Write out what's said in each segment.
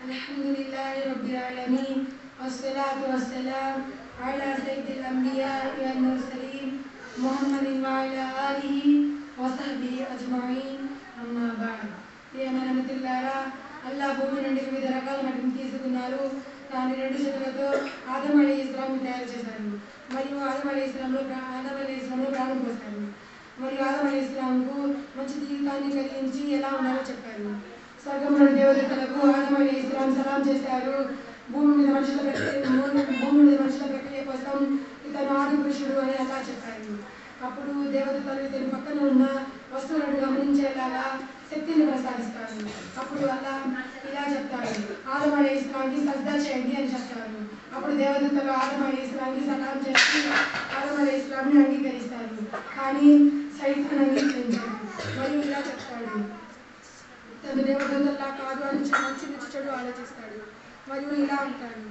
अल्हम्दुलिल्लाहि रब्बिल आलमीन वस्सलातु वस्सलाम अला सय्यिदिल अंबिया वल मुरसलीन मुहम्मदिन व अला आलिहि व सहबिहि अजमाइन अम्मा बाद। ప్రియమైన మిత్రులారా, అల్లా భూమి నుండి వివిధ రకాల మట్టిని తీసుకున్నారు. దాని రెండు చేతులతో ఆదం అలైహిస్సలాంని తయారు చేశారు. మరియు ఆదం అలైహిస్సలాంలో ప్రాణం పోశారు. మరియు ఆదం అలైహిస్సలాంకు మంచి జీవితాన్ని కలిగించి ఎలా ఉన్నారో చెప్పారు. స్వర్గంలోని దేవతలకు ఆదం అలైహిస్సలాం సలాం చేశారు. భూమి మీద మనుషుల ప్రక్రియ కోసం ఇతను ఆది పురుషుడు అని అలా చెప్పారు. అప్పుడు దేవతలు ఇతని పక్కన ఉన్న వస్తువులను గమనించేలాగా శక్తిని ప్రసాదిస్తారు. అప్పుడు అల్లా ఇలా చెప్తారు, ఆదం అలైహిస్సలాంకి సజ్దా చేయండి అని చెప్తారు. అప్పుడు దేవదూతలు ఆదం అలైహిస్సలాంకి సలాం చేసి ఆదం అలైహిస్సలాంని అంగీకరిస్తారు. కానీ సైతాన్ అంగీకరించారు. మరియు ఇలా చెప్తాడు, తను దేవదూతల్లా కాదు అని మంచి చెడు ఆలోచిస్తాడు. మరియు ఇలా అంటాడు,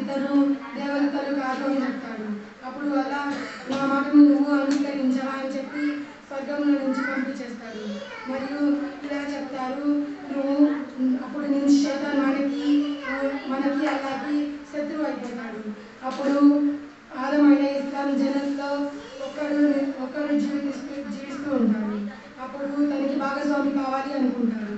తను దేవదూతలు కాదు అని చెప్తాడు. అప్పుడు అలా నా మాటను నువ్వు అంగీకరించవా అని చెప్పి స్వర్గంలో నుంచి పంపించేస్తాడు. మరియు ఇలా చెప్తారు, అప్పుడు నేను శైతాన్ మనకి అల్లాకి శత్రువు అయిపోతాడు. అప్పుడు ఆదం అలైహిస్సలాం జన్నత్లో ఒక్కరు జీవిస్తూ ఉంటారు. అప్పుడు తనకి భాగస్వామి కావాలి అనుకుంటారు.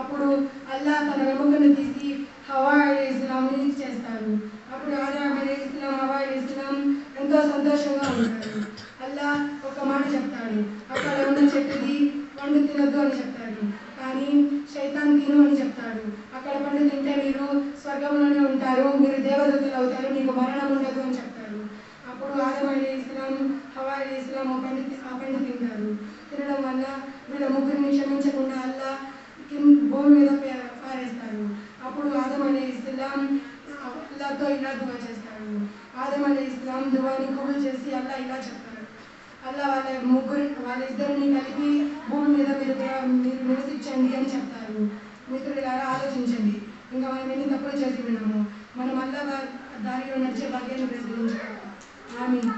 అప్పుడు అల్లా తన వెముకను తీసి హవ్వా అలైహిస్సలాంని చేస్తారు. అప్పుడు ఆదం అలైహిస్సలాం హవ్వా అలైహిస్సలాం ఎంతో సంతోషంగా ఉంటారు. అల్లా ఒక మాట చెప్తాడు, అక్కడ ఉన్న చెట్టుది పండు తినొద్దు అని చెప్తాడు. కానీ శైతాన్ తిను అని చెప్తాడు. అక్కడ పండు తింటే మీరు స్వర్గంలోనే ఉంటారు, మీరు దేవదూతలు అవుతారు, మీకు మరణం ఉండదు అని చెప్తాడు. అప్పుడు ఆదం అలైహిస్సలాం హవ్వా అలైహిస్సలాం ఆ పండు తింటారు. తినడం వల్ల వీళ్ళ ముగ్గురిని క్షమించకుండా అల్లా భూమి మీద పారేస్తాడు. అప్పుడు ఆదం అలైహిస్సలాం అల్లాతో ఇలా దువా చేస్తాడు. ఆదం అలైహిస్సలాం దువాని కబూల్ చేసి అల్లా ఇలా చెప్తాడు, అల్లా వాళ్ళిద్దరిని కలిపి భూమి మీద మీరు నివసించండి అని చెప్తారు. మిత్రులారా, ఆలోచించండి, ఇంకా మనం ఎన్ని తప్పులు చేసి ఉన్నాము. మనం అల్లా దారిలో నడిచే భాగ్యాన్ని ప్రసాదించాలి. ఆమీన్.